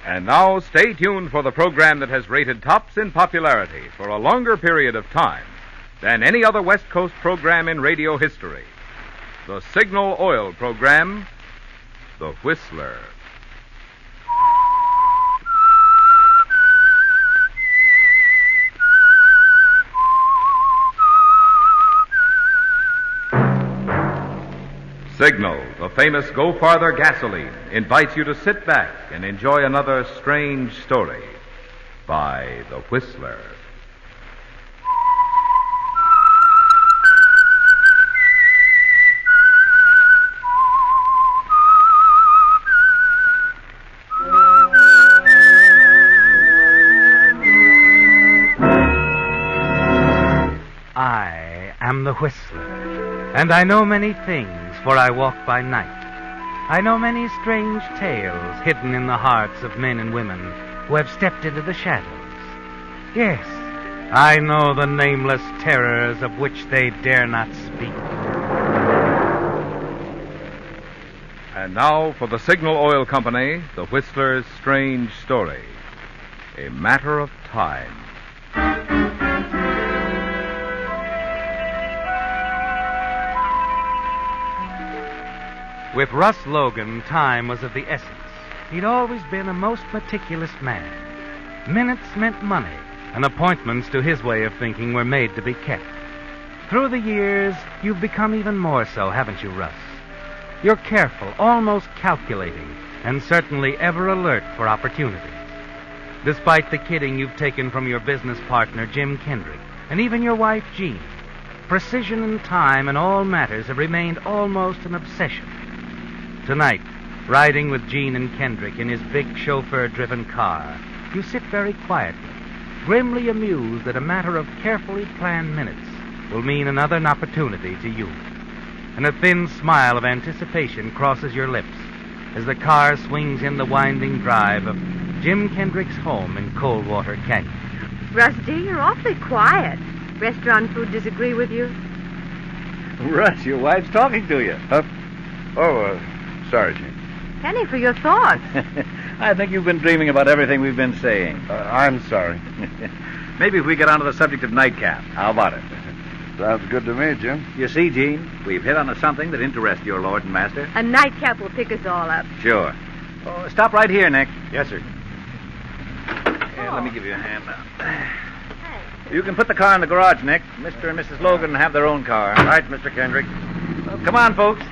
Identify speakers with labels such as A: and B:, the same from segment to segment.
A: And now, stay tuned for the program that has rated tops in popularity for a longer period of time than any other West Coast program in radio history. The Signal Oil program, The Whistler. Signal, the famous Go Farther gasoline, invites you to sit back and enjoy another strange story by The Whistler.
B: I am the Whistler, and I know many things, for I walk by night. I know many strange tales hidden in the hearts of men and women who have stepped into the shadows. Yes, I know the nameless terrors of which they dare not speak.
A: And now for the Signal Oil Company, The Whistler's strange story, A Matter of Time.
B: With Russ Logan, time was of the essence. He'd always been a most meticulous man. Minutes meant money, and appointments, to his way of thinking, were made to be kept. Through the years, you've become even more so, haven't you, Russ? You're careful, almost calculating, and certainly ever alert for opportunities. Despite the kidding you've taken from your business partner, Jim Kendrick, and even your wife, Jean, precision and time in all matters have remained almost an obsession. Tonight, riding with Jean and Kendrick in his big chauffeur-driven car, you sit very quietly, grimly amused that a matter of carefully planned minutes will mean another opportunity to you. And a thin smile of anticipation crosses your lips as the car swings in the winding drive of Jim Kendrick's home in Coldwater Canyon.
C: Russ, dear, you're awfully quiet. Restaurant food disagree with you?
D: Russ, your wife's talking to you.
E: Sorry, Jean.
C: Penny, for your thoughts.
D: I think you've been dreaming about everything we've been saying.
E: I'm sorry.
D: Maybe if we get onto the subject of nightcap. How about it?
E: Sounds good to me, Jim.
D: You see, Jean, we've hit on something that interests your lord and master.
C: A nightcap will pick us all up.
D: Sure. Oh, stop right here, Nick. Yes, sir. Here, let me give you a hand now. You can put the car in the garage, Nick. Mr. and Mrs. Logan have their own car.
E: Right, Mr. Kendrick.
D: Well, come on, folks.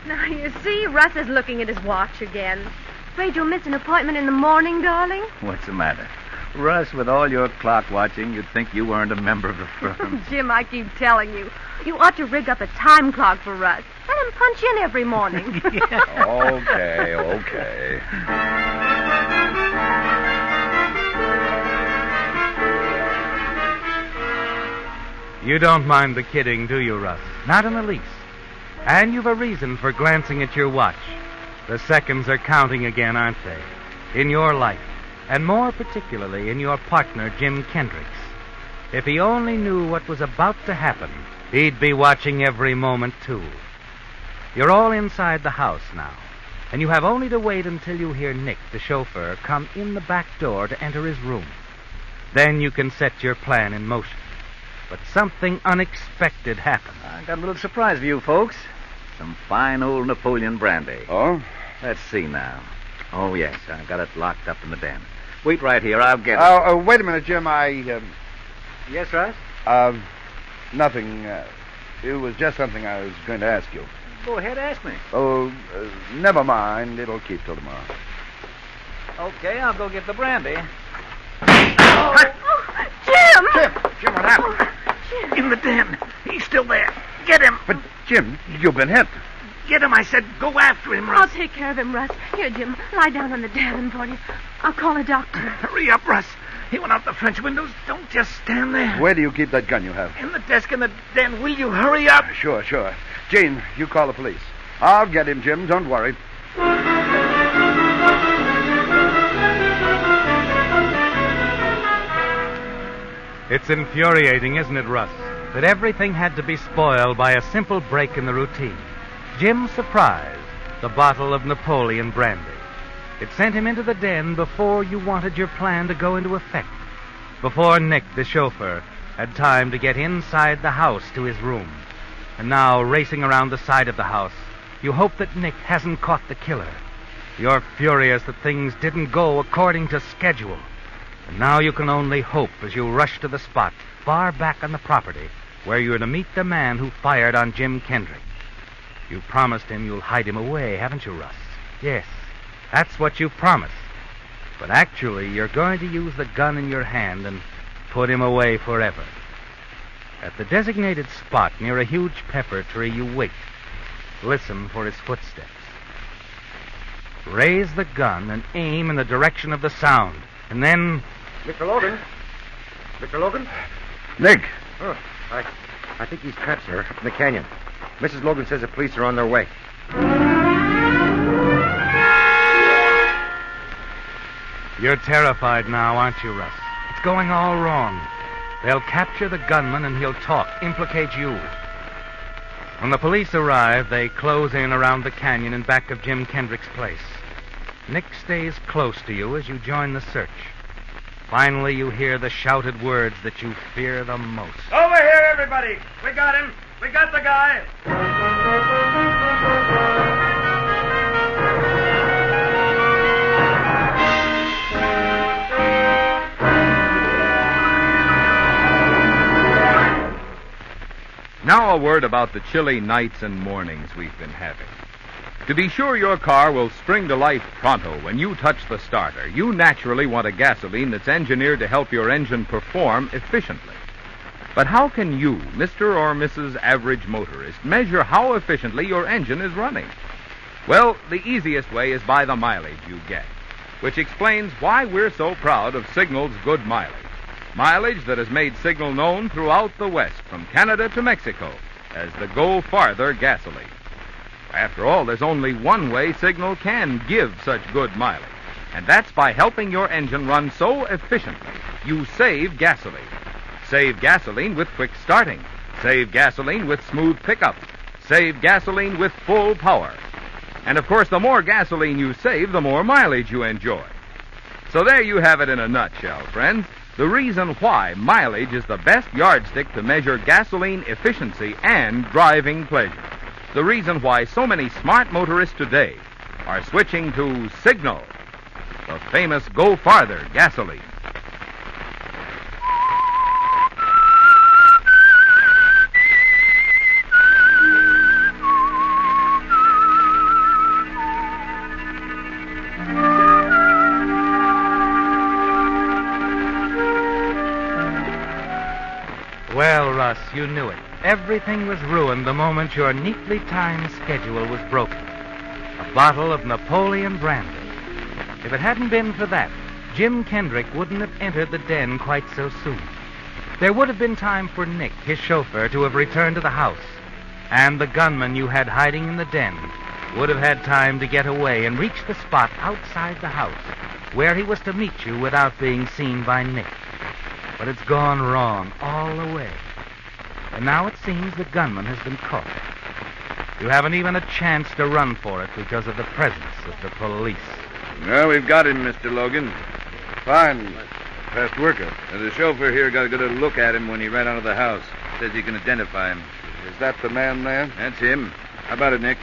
C: Now, you see, Russ is looking at his watch again. Afraid you'll miss an appointment in the morning, darling?
D: What's the matter? Russ, with all your clock watching, you'd think you weren't a member of the firm.
C: Jim, I keep telling you, you ought to rig up a time clock for Russ. Let him punch in every morning.
E: Okay.
B: You don't mind the kidding, do you, Russ? Not in the least. And you've a reason for glancing at your watch. The seconds are counting again, aren't they? In your life, and more particularly in your partner, Jim Kendrick's. If he only knew what was about to happen, he'd be watching every moment, too. You're all inside the house now, and you have only to wait until you hear Nick, the chauffeur, come in the back door to enter his room. Then you can set your plan in motion. But something unexpected happened.
D: I got a little surprise for you folks. Some fine old Napoleon brandy.
E: Oh?
D: Let's see now. Oh, yes, I got it locked up in the den. Wait right here, I'll get it.
E: Wait a minute, Jim.
D: Yes, Russ?
E: Nothing. It was just something I was going to ask you.
D: Go ahead, ask me.
E: Never mind. It'll keep till tomorrow.
D: Okay, I'll go get the brandy.
C: Jim!
E: Jim, what happened?
C: Jim!
D: In the den. He's still there. Get him.
E: But, Jim, you've been hit.
D: Get him, I said. Go after him,
C: I'll
D: Russ.
C: take care of him, Russ. Here, Jim, lie down on the divan for you. I'll call a doctor.
D: Hurry up, Russ. He went out the French windows. Don't just stand there.
E: Where do you keep that gun you have?
D: In the desk in the den. Will you hurry up?
E: Sure. Jane, you call the police. I'll get him, Jim. Don't worry.
B: It's infuriating, isn't it, Russ, that everything had to be spoiled by a simple break in the routine. Jim's surprise, the bottle of Napoleon brandy. It sent him into the den before you wanted your plan to go into effect. Before Nick, the chauffeur, had time to get inside the house to his room. And now, racing around the side of the house, you hope that Nick hasn't caught the killer. You're furious that things didn't go according to schedule. And now you can only hope as you rush to the spot, far back on the property, where you're to meet the man who fired on Jim Kendrick. You promised him you'll hide him away, haven't you, Russ? Yes, that's what you promised. But actually, you're going to use the gun in your hand and put him away forever. At the designated spot near a huge pepper tree, you wait. Listen for his footsteps. Raise the gun and aim in the direction of the sound. And then...
F: Mr. Logan? Mr. Logan?
E: Nick.
F: Oh, I think he's trapped, sir, in the canyon. Mrs. Logan says the police are on their way.
B: You're terrified now, aren't you, Russ? It's going all wrong. They'll capture the gunman and he'll talk, implicate you. When the police arrive, they close in around the canyon in back of Jim Kendrick's place. Nick stays close to you as you join the search. Finally, you hear the shouted words that you fear the most.
F: Over here, everybody! We got him! We got the guy!
A: Now a word about the chilly nights and mornings we've been having. To be sure your car will spring to life pronto when you touch the starter, you naturally want a gasoline that's engineered to help your engine perform efficiently. But how can you, Mr. or Mrs. Average Motorist, measure how efficiently your engine is running? Well, the easiest way is by the mileage you get, which explains why we're so proud of Signal's good mileage. Mileage that has made Signal known throughout the West, from Canada to Mexico, as the Go Farther gasoline. After all, there's only one way Signal can give such good mileage, and that's by helping your engine run so efficiently you save gasoline. Save gasoline with quick starting. Save gasoline with smooth pickup. Save gasoline with full power. And, of course, the more gasoline you save, the more mileage you enjoy. So there you have it in a nutshell, friends. The reason why mileage is the best yardstick to measure gasoline efficiency and driving pleasure. The reason why so many smart motorists today are switching to Signal, the famous Go Farther gasoline.
B: Well, Russ, you knew it. Everything was ruined the moment your neatly timed schedule was broken. A bottle of Napoleon brandy. If it hadn't been for that, Jim Kendrick wouldn't have entered the den quite so soon. There would have been time for Nick, his chauffeur, to have returned to the house. And the gunman you had hiding in the den would have had time to get away and reach the spot outside the house where he was to meet you without being seen by Nick. But it's gone wrong all the way. And now it seems the gunman has been caught. You haven't even a chance to run for it because of the presence of the police.
E: Well, we've got him, Mr. Logan. Fine. Fast worker.
D: The chauffeur here got a good look at him when he ran out of the house. Says he can identify him.
E: Is that the man there?
D: That's him. How about it, Nick?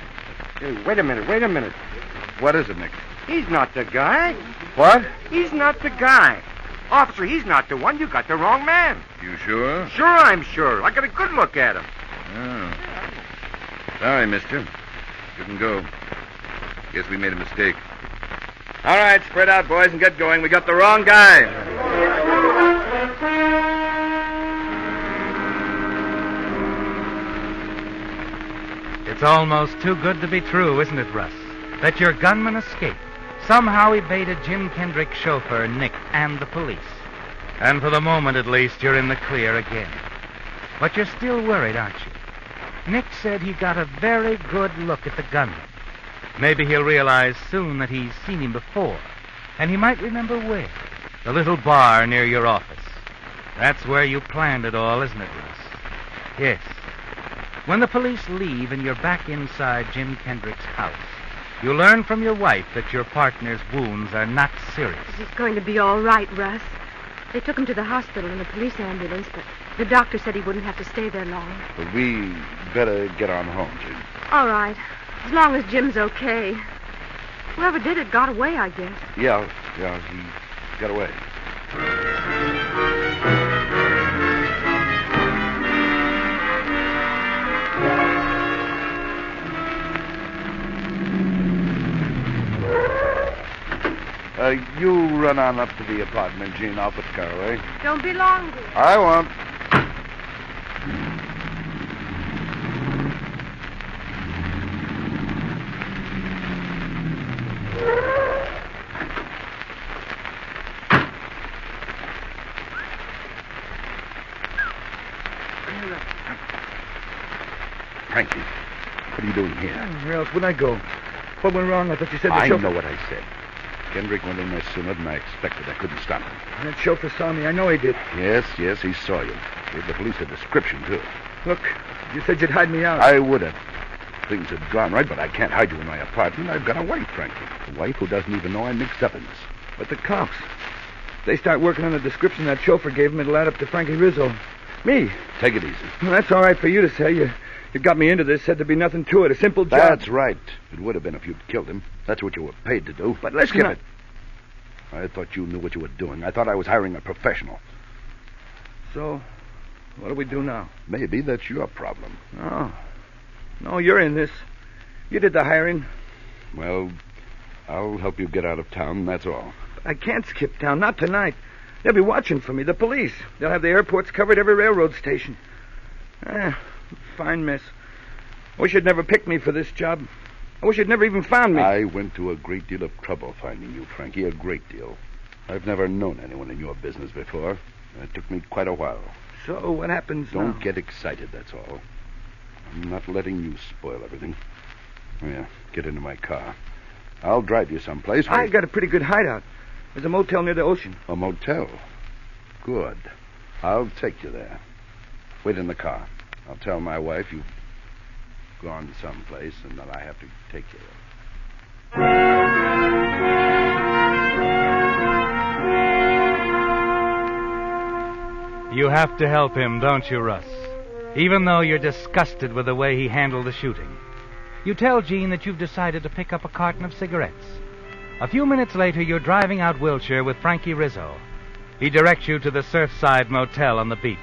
F: Hey, wait a minute.
E: What is it, Nick?
F: He's not the guy.
E: What?
F: He's not the guy. Officer, he's not the one. You got the wrong man.
D: You sure?
F: Sure, I'm sure. I got a good look at him.
D: Oh. Sorry, mister. You can go. Guess we made a mistake. All right, spread out, boys, and get going. We got the wrong guy.
B: It's almost too good to be true, isn't it, Russ? That your gunman escaped. Somehow evaded Jim Kendrick's chauffeur, Nick, and the police. And for the moment, at least, you're in the clear again. But you're still worried, aren't you? Nick said he got a very good look at the gunman. Maybe he'll realize soon that he's seen him before. And he might remember where. The little bar near your office. That's where you planned it all, isn't it, Russ? Yes. When the police leave and you're back inside Jim Kendrick's house, You learn from your wife that your partner's wounds are not serious.
C: He's going to be all right, Russ. They took him to the hospital in a police ambulance, but the doctor said he wouldn't have to stay there long.
E: But we better get on home, Jim.
C: All right. As long as Jim's okay. Whoever did it got away, I guess.
E: Yeah, he got away. You run on up to the apartment, Gene. I'll put the car away.
C: Don't be long, dear.
E: I won't. Frankie, what are you doing here?
G: Where else would I go? What went wrong? I thought you said the
E: I
G: chauffeur...
E: know what I said. Kendrick went in there sooner than I expected. I couldn't stop him.
G: That chauffeur saw me. I know he did.
E: Yes, he saw you. Gave the police a description, too.
G: Look, you said you'd hide me out.
E: I would have. Things had gone right, but I can't hide you in my apartment. I've got a wife, Frankie. A wife who doesn't even know I'm mixed up in this.
G: But the cops, they start working on the description that chauffeur gave him. It'll add up to Frankie Rizzo. Me.
E: Take it easy.
G: Well, that's all right for you to say. You got me into this, said there'd be nothing to it. A simple job.
E: That's right. It would have been if you'd killed him. That's what you were paid to do.
G: But let's
E: skip
G: not...
E: it. I thought you knew what you were doing. I thought I was hiring a professional.
G: So, what do we do now?
E: Maybe that's your problem.
G: No, you're in this. You did the hiring.
E: Well, I'll help you get out of town, that's all.
G: But I can't skip town, not tonight. They'll be watching for me, the police. They'll have the airports covered, every railroad station. Fine mess. I wish you'd never picked me for this job. I wish you'd never even found me.
E: I went to a great deal of trouble finding you, Frankie, a great deal. I've never known anyone in your business before. It took me quite a while.
G: So what happens now?
E: Don't get excited, that's all. I'm not letting you spoil everything. Yeah, get into my car. I'll drive you someplace.
G: I got a pretty good hideout. There's a motel near the ocean.
E: A motel? Good. I'll take you there. Wait in the car. I'll tell my wife you've gone someplace and that I have to take you there.
B: You have to help him, don't you, Russ? Even though you're disgusted with the way he handled the shooting. You tell Gene that you've decided to pick up a carton of cigarettes. A few minutes later, you're driving out Wilshire with Frankie Rizzo. He directs you to the Surfside Motel on the beach.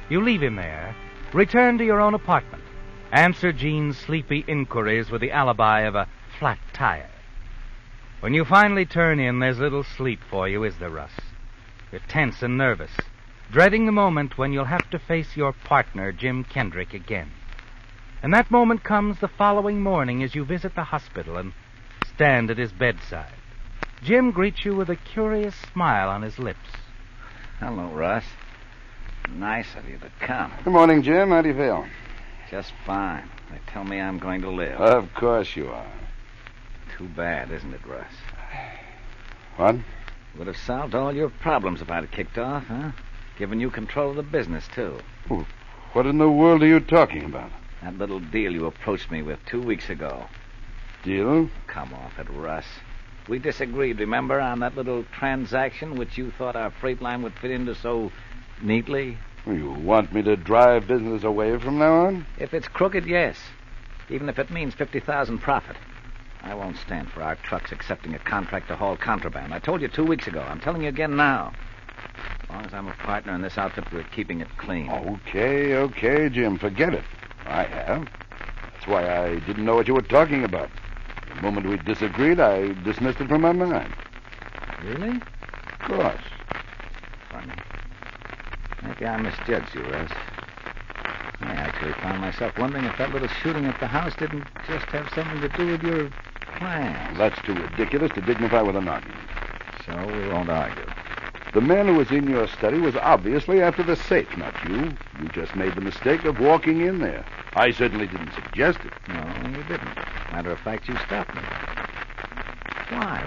B: You leave him there, return to your own apartment, answer Gene's sleepy inquiries with the alibi of a flat tire. When you finally turn in, there's little sleep for you, is there, Russ? You're tense and nervous, dreading the moment when you'll have to face your partner, Jim Kendrick, again. And that moment comes the following morning as you visit the hospital and stand at his bedside. Jim greets you with a curious smile on his lips.
D: Hello, Russ. Nice of you to come.
E: Good morning, Jim. How do you feel?
D: Just fine. They tell me I'm going to live.
E: Of course you are.
D: Too bad, isn't it, Russ?
E: What?
D: Would have solved all your problems if I'd have kicked off, huh? Given you control of the business, too.
E: Ooh, what in the world are you talking about?
D: That little deal you approached me with 2 weeks ago.
E: Deal?
D: Come off it, Russ. We disagreed, remember, on that little transaction which you thought our freight line would fit into so neatly?
E: You want me to drive business away from now on?
D: If it's crooked, yes. Even if it means 50,000 profit. I won't stand for our trucks accepting a contract to haul contraband. I told you 2 weeks ago. I'm telling you again now. As long as I'm a partner in this outfit, we're keeping it clean.
E: Okay, Jim. Forget it. I have. That's why I didn't know what you were talking about. The moment we disagreed, I dismissed it from my mind.
D: Really?
E: Of course.
D: Funny. Maybe I misjudged you, Russ. I actually found myself wondering if that little shooting at the house didn't just have something to do with your plans.
E: That's too ridiculous to dignify with an argument.
D: So we won't argue.
E: The man who was in your study was obviously after the safe, not you. You just made the mistake of walking in there. I certainly didn't suggest it.
D: No, you didn't. Matter of fact, you stopped me. Why?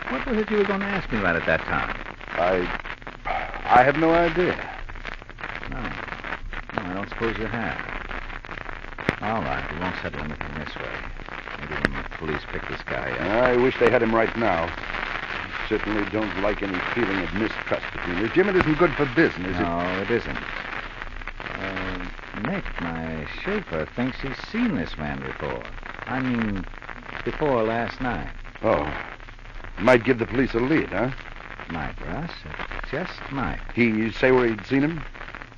D: What was it you were going to ask me right at that time?
E: I have no idea.
D: No, I don't suppose you have. All right, we won't settle anything this way. Maybe when we police pick this guy up.
E: I wish they had him right now. Certainly don't like any feeling of mistrust between us. Jim, it isn't good for business.
D: No, it isn't. Nick, my chauffeur thinks he's seen this man before. I mean, before last night.
E: Oh. Might give the police a lead, huh?
D: Might, Russ. It just might.
E: He say where he'd seen him?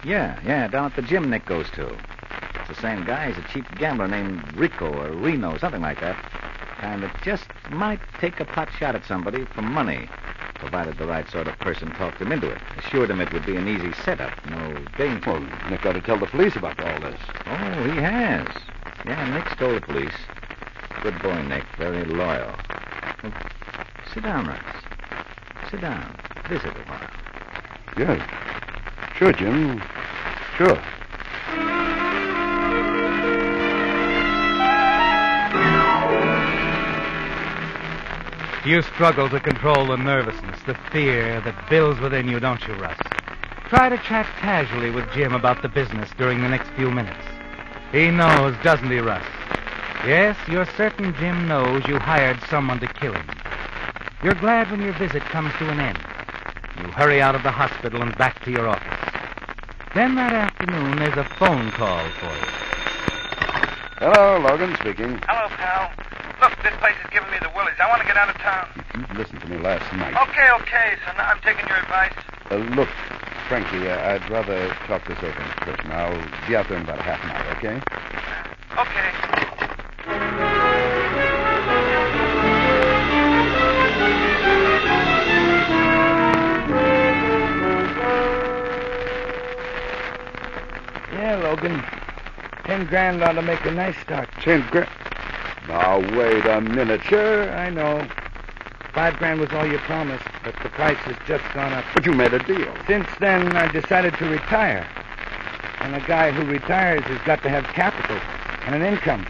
D: Yeah, down at the gym Nick goes to. It's the same guy. He's a cheap gambler named Rico or Reno, something like that. And it just might take a pot shot at somebody for money, provided the right sort of person talked him into it. Assured him it would be an easy setup, no danger.
E: Well, Nick ought to tell the police about all this.
D: Oh, he has. Yeah, Nick's told the police. Good boy, Nick. Very loyal. Well, sit down, Russ. Sit down. Visit a while.
E: Yeah. Sure, Jim. Sure.
B: You struggle to control the nervousness, the fear that builds within you, don't you, Russ? Try to chat casually with Jim about the business during the next few minutes. He knows, doesn't he, Russ? Yes, you're certain Jim knows you hired someone to kill him. You're glad when your visit comes to an end. You hurry out of the hospital and back to your office. Then that afternoon, there's a phone call for you.
E: Hello, Logan speaking.
H: Hello, pal. Look, this place is giving me the willies. I want to get out of town.
E: You listened to me last night.
H: Okay. So now I'm taking your advice.
E: Look, Frankie, I'd rather talk this over in person. I'll be out there in about a half an hour, okay?
H: Okay.
G: Yeah, Logan. 10 grand ought to make a nice start.
E: 10 grand? Now, wait a minute.
G: Sure, I know. 5 grand was all you promised, but the price has just gone up.
E: But you made a deal.
G: Since then, I decided to retire. And a guy who retires has got to have capital and an income.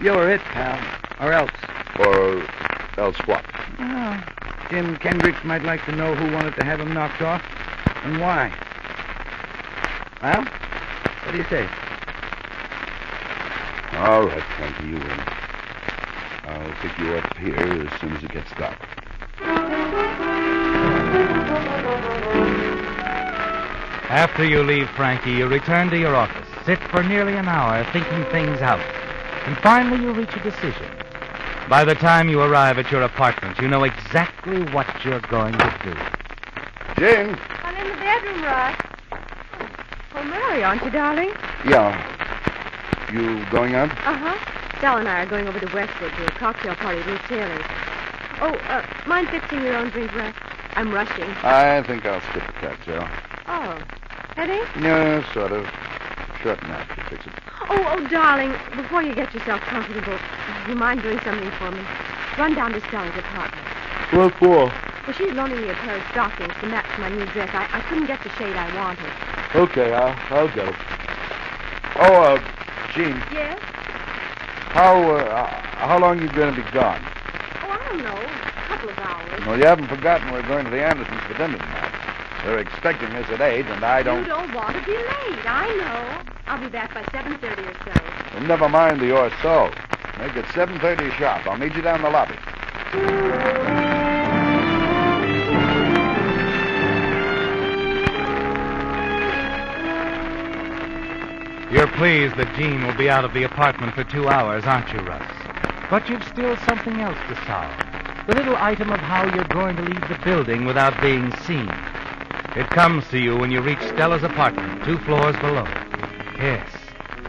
G: You're it, pal. Or else.
E: Or else what?
G: Well, Jim Kendricks might like to know who wanted to have him knocked off and why. Well, what do you say?
E: All right, Frankie, you win. I'll pick you up here as soon as it gets dark.
B: After you leave Frankie, you return to your office, sit for nearly an hour thinking things out, and finally you reach a decision. By the time you arrive at your apartment, you know exactly what you're going to do.
E: Jane?
C: I'm in the bedroom, Russ. Oh, Mary, aren't you, darling?
E: Yeah. You going out?
C: Uh-huh. Stella and I are going over to Westwood to a cocktail party at Ruth Taylor's. Oh, mind fixing your own drink, Russ? I'm rushing.
E: I think I'll skip the cocktail.
C: Oh. Headache?
E: Yeah, sort of. Short nap to fix it.
C: Oh, darling, before you get yourself comfortable, you mind doing something for me? Run down to Stella's apartment.
E: What for?
C: Well, she's loaning me a pair of stockings to match my new dress. I couldn't get the shade I wanted.
E: Okay, I'll go. Oh, Gene.
C: Yes?
E: How long you going to be gone?
C: Oh, I don't know. A couple of hours.
E: Well, you haven't forgotten we're going to the Andersons for dinner tonight. They're expecting us at 8, and I don't...
C: You don't want to be late. I know. I'll be back by 7:30 or so.
E: Well, never mind the or so. Make it 7:30 sharp. I'll meet you down in the lobby.
B: You're pleased that Jean will be out of the apartment for 2 hours, aren't you, Russ? But you've still something else to solve. The little item of how you're going to leave the building without being seen. It comes to you when you reach Stella's apartment, 2 floors below. Yes.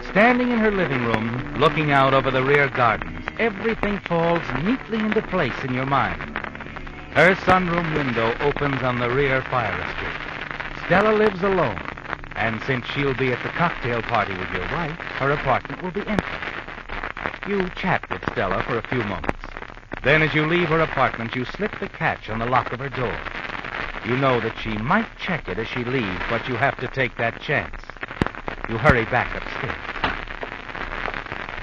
B: Standing in her living room, looking out over the rear gardens, everything falls neatly into place in your mind. Her sunroom window opens on the rear fire escape. Stella lives alone, and since she'll be at the cocktail party with your wife, her apartment will be empty. You chat with Stella for a few moments. Then as you leave her apartment, you slip the catch on the lock of her door. You know that she might check it as she leaves, but you have to take that chance. You hurry back upstairs.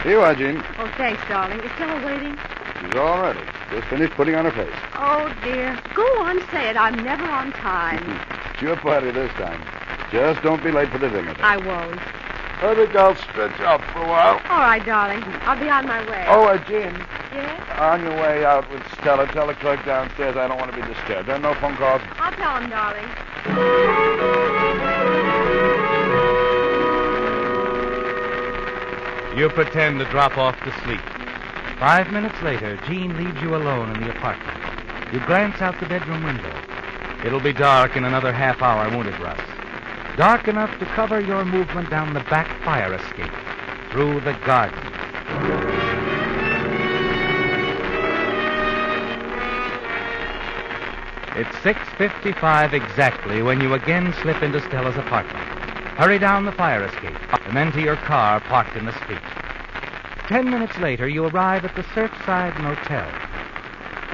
E: Here you are, Jean.
C: Oh, thanks, darling. Is Stella waiting?
E: She's all ready. Just finished putting on her face.
C: Oh, dear. Go on, say it. I'm never on time.
E: It's your party this time. Just don't be late for the dinner.
C: I won't.
E: I think I'll stretch out for a while.
C: All right, darling. I'll be on my way.
E: Oh, Jean,
C: Yes?
E: on your way out with Stella, tell the clerk downstairs I don't want to be disturbed. There are no phone calls.
C: I'll tell him, darling.
B: You pretend to drop off to sleep. 5 minutes later, Jean leaves you alone in the apartment. You glance out the bedroom window. It'll be dark in another half hour, won't it, Russ? Dark enough to cover your movement down the back fire escape, through the garden. It's 6:55 exactly when you again slip into Stella's apartment. Hurry down the fire escape, and then to your car parked in the street. 10 minutes later, you arrive at the Surfside Motel.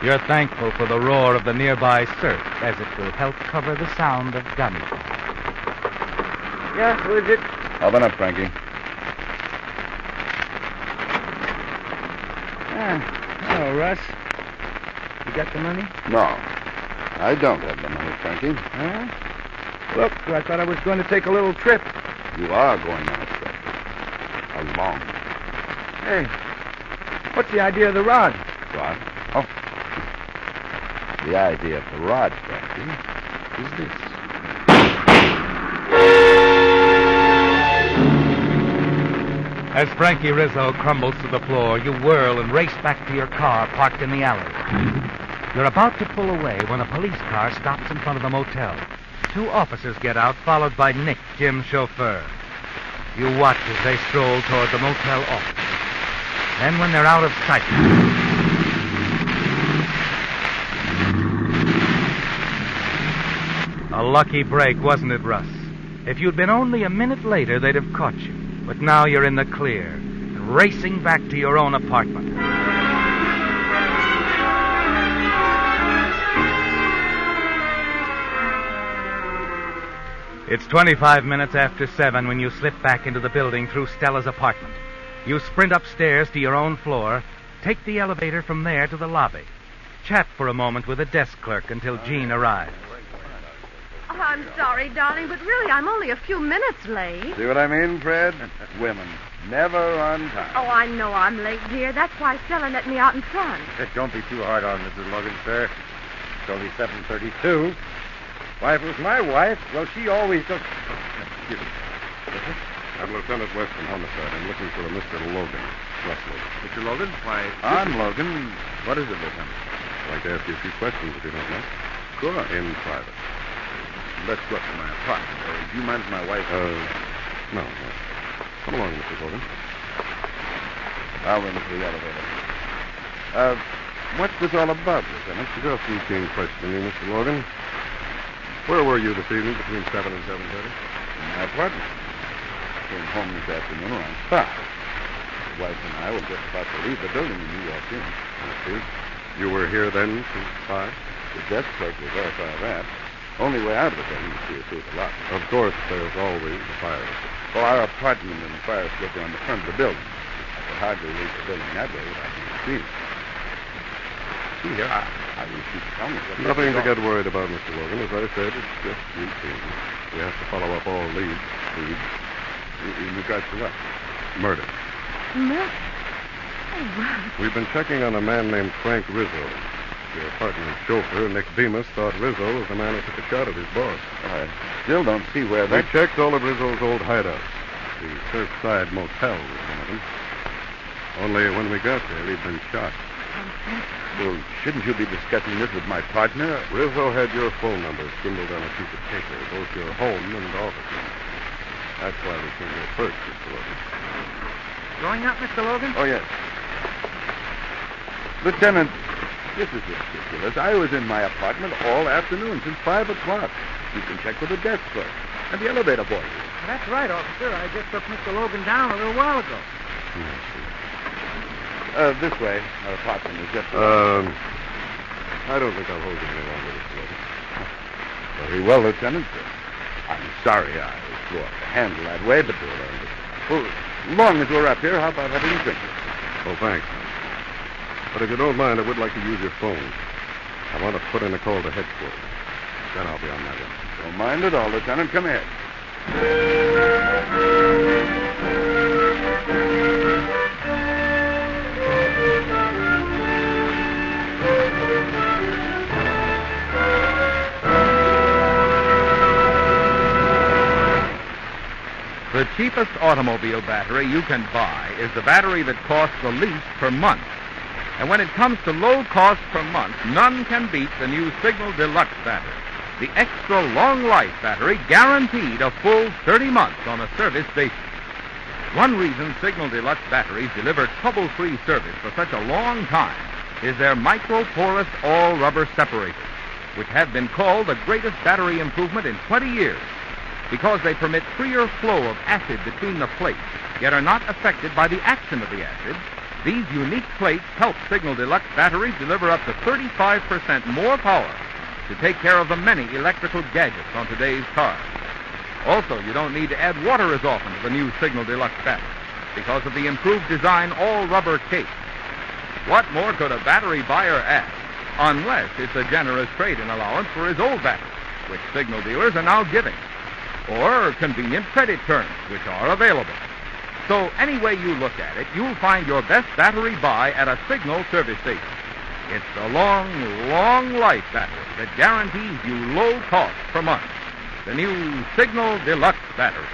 B: You're thankful for the roar of the nearby surf, as it will help cover the sound of gunfire.
G: Yeah, who is it?
E: Open up, Frankie.
G: Hello, Russ. You got the money?
E: No, I don't have the money, Frankie.
G: Huh? Look, I thought I was going to take a little trip.
E: You are going on a trip. A long
G: Hey, what's the idea of the rod?
E: rod. Oh. The idea of the rod, Frankie, is this.
B: As Frankie Rizzo crumbles to the floor, you whirl and race back to your car parked in the alley. You're about to pull away when a police car stops in front of the motel. 2 officers get out, followed by Nick, Jim's chauffeur. You watch as they stroll toward the motel office. Then when they're out of sight... A lucky break, wasn't it, Russ? If you'd been only a minute later, they'd have caught you. But now you're in the clear, racing back to your own apartment. It's 25 minutes after 7 when you slip back into the building through Stella's apartment. You sprint upstairs to your own floor, take the elevator from there to the lobby. Chat for a moment with a desk clerk until Jean arrives.
C: Oh, I'm sorry, darling, but really, I'm only a few minutes late.
E: See what I mean, Fred? Women. Never on time.
C: Oh, I know I'm late, dear. That's why Stella let me out in front.
F: Don't be too hard on Mrs. Logan, sir. It's only 7:32. Why, if it was my wife, well, she always took... Excuse me.
I: I'm Lieutenant West from Homicide. I'm looking for a Mr. Logan. Leslie.
F: Mr. Logan, why...
E: I'm Logan. What is it, Lieutenant?
I: I'd like to ask you a few questions, if you don't mind.
E: Sure.
I: In private.
E: Let's go up to my apartment. Do you mind if my wife...
I: No. Come along, Mr. Logan.
E: I'll run into the elevator. What's this all about, Lieutenant?
I: Just routine questioning you, Mr. Logan. Where were you this evening between 7 and 7:30?
E: In my apartment. Came home this afternoon around 5. The wife and I were just about to leave the building when you walked in.
I: I see. You were here then since 5?
E: The desk clerk will verify that. Only way out of the building is through the lot.
I: Of course, there's always the fire escape.
E: Well, our apartment and the fire escape are on the front of the building. I could hardly leave the building that way without being seen. See here, I wish you'd tell me what...
I: Nothing to get worried about, Mr. Logan. As I said, it's just routine. We have to follow up all leads.
E: In regards to what?
I: Murder.
C: Murder? Oh, Russ.
I: We've been checking on a man named Frank Rizzo. Your partner's chauffeur, Nick Bemis, thought Rizzo was the man who took a shot at his boss.
E: I still don't see where
I: We
E: that...
I: checked all of Rizzo's old hideouts. The Surfside Motel was one of them. Only when we got there, he'd been shot.
E: Well, shouldn't you be discussing this with my partner?
I: Rizzo had your phone number scribbled on a piece of paper, both your home and office number. That's why we came here first, Mr. Logan.
G: Going up, Mr. Logan?
E: Oh, yes. Lieutenant, this is ridiculous. I was in my apartment all afternoon, since 5 o'clock. You can check with the desk clerk and the elevator boy.
G: That's right, officer. I just took Mr. Logan down a little while ago.
E: This way. Our apartment is just...
I: I don't think I'll hold you any longer, Mr. Logan.
E: Very well, Lieutenant. I'm sorry I brought the handle that way, but well, as long as we're up here, how about having a drink?
I: Oh, thanks. But if you don't mind, I would like to use your phone. I want to put in a call to headquarters. Then I'll be on my way.
E: Don't mind at all, Lieutenant. Come here.
A: The cheapest automobile battery you can buy is the battery that costs the least per month. And when it comes to low cost per month, none can beat the new Signal Deluxe battery. The extra long life battery guaranteed a full 30 months on a service basis. One reason Signal Deluxe batteries deliver trouble-free service for such a long time is their micro-porous all-rubber separators, which have been called the greatest battery improvement in 20 years because they permit freer flow of acid between the plates, yet are not affected by the action of the acid. These unique plates help Signal Deluxe batteries deliver up to 35% more power to take care of the many electrical gadgets on today's cars. Also, you don't need to add water as often to the new Signal Deluxe battery because of the improved design all-rubber case. What more could a battery buyer ask, unless it's a generous trade-in allowance for his old battery, which Signal dealers are now giving, or convenient credit terms, which are available. So any way you look at it, you'll find your best battery buy at a Signal service station. It's the long, long life battery that guarantees you low cost per month. The new Signal Deluxe battery.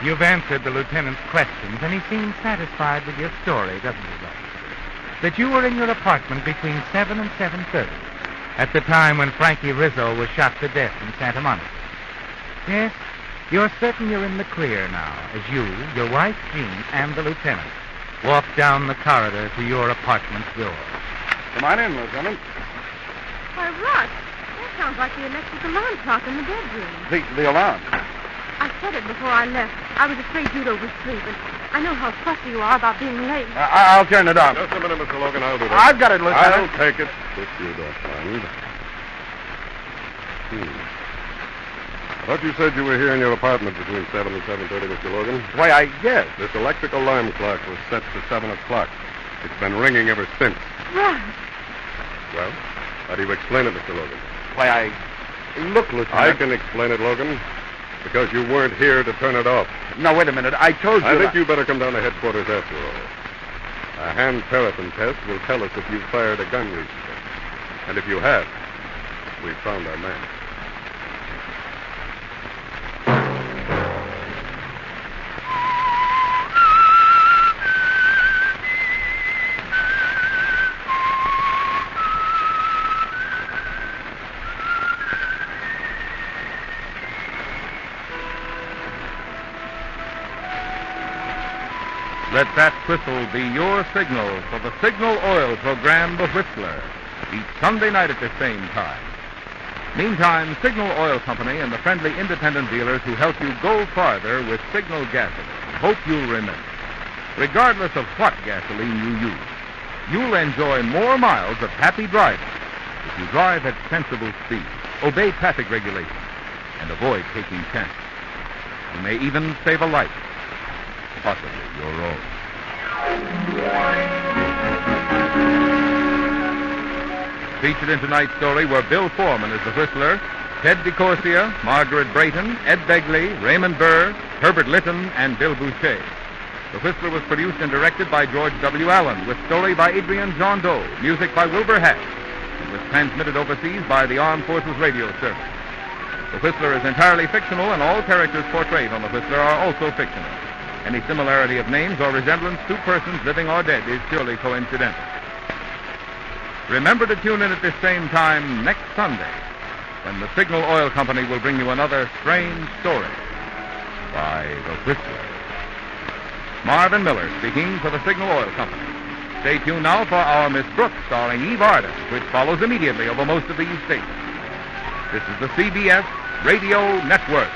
B: You've answered the lieutenant's questions, and he seems satisfied with your story, doesn't he, Roger? That you were in your apartment between 7 and 7:30, at the time when Frankie Rizzo was shot to death in Santa Monica. Yes, you're certain you're in the clear now, as you, your wife Jean, and the lieutenant walk down the corridor to your apartment door.
E: Come on in, Lieutenant.
C: Why, Russ, that sounds like the electric alarm clock in the bedroom.
E: The alarm.
C: I said it before I left. I was afraid you'd oversleep, and I know how fussy you are about being late.
E: I'll turn it off.
I: Just a minute, Mr. Logan. I'll do that.
E: I've got it, Lieutenant.
I: I'll take it if you don't mind. I thought you said you were here in your apartment between 7 and 7:30, Mr. Logan.
E: Why, yes.
I: This electric alarm clock was set to 7 o'clock. It's been ringing ever since.
C: Russ.
I: Well, how do you explain it, Mr. Logan?
E: Why, Look, Lieutenant.
I: I can explain it, Logan, because you weren't here to turn it off.
E: No, wait a minute. I told you...
I: I think you better come down to headquarters after all. A hand paraffin test will tell us if you've fired a gun recently. And if you have, we've found our man.
A: Let that whistle be your signal for the Signal Oil program, The Whistler, each Sunday night at the same time. Meantime, Signal Oil Company and the friendly independent dealers who help you go farther with Signal gasoline hope you'll remember, regardless of what gasoline you use, you'll enjoy more miles of happy driving if you drive at sensible speed, obey traffic regulations, and avoid taking chances. You may even save a life. Possibly your own. Featured in tonight's story were Bill Foreman as the Whistler, Ted DeCorsia, Margaret Brayton, Ed Begley, Raymond Burr, Herbert Litton, and Bill Boucher. The Whistler was produced and directed by George W. Allen, with story by Adrian John Doe, music by Wilbur Hatch, and was transmitted overseas by the Armed Forces Radio Service. The Whistler is entirely fictional, and all characters portrayed on The Whistler are also fictional. Any similarity of names or resemblance to persons living or dead is purely coincidental. Remember to tune in at this same time next Sunday, when the Signal Oil Company will bring you another strange story by The Whistler. Marvin Miller speaking for the Signal Oil Company. Stay tuned now for our Miss Brooks, starring Eve Arden, which follows immediately over most of these stations. This is the CBS Radio Network.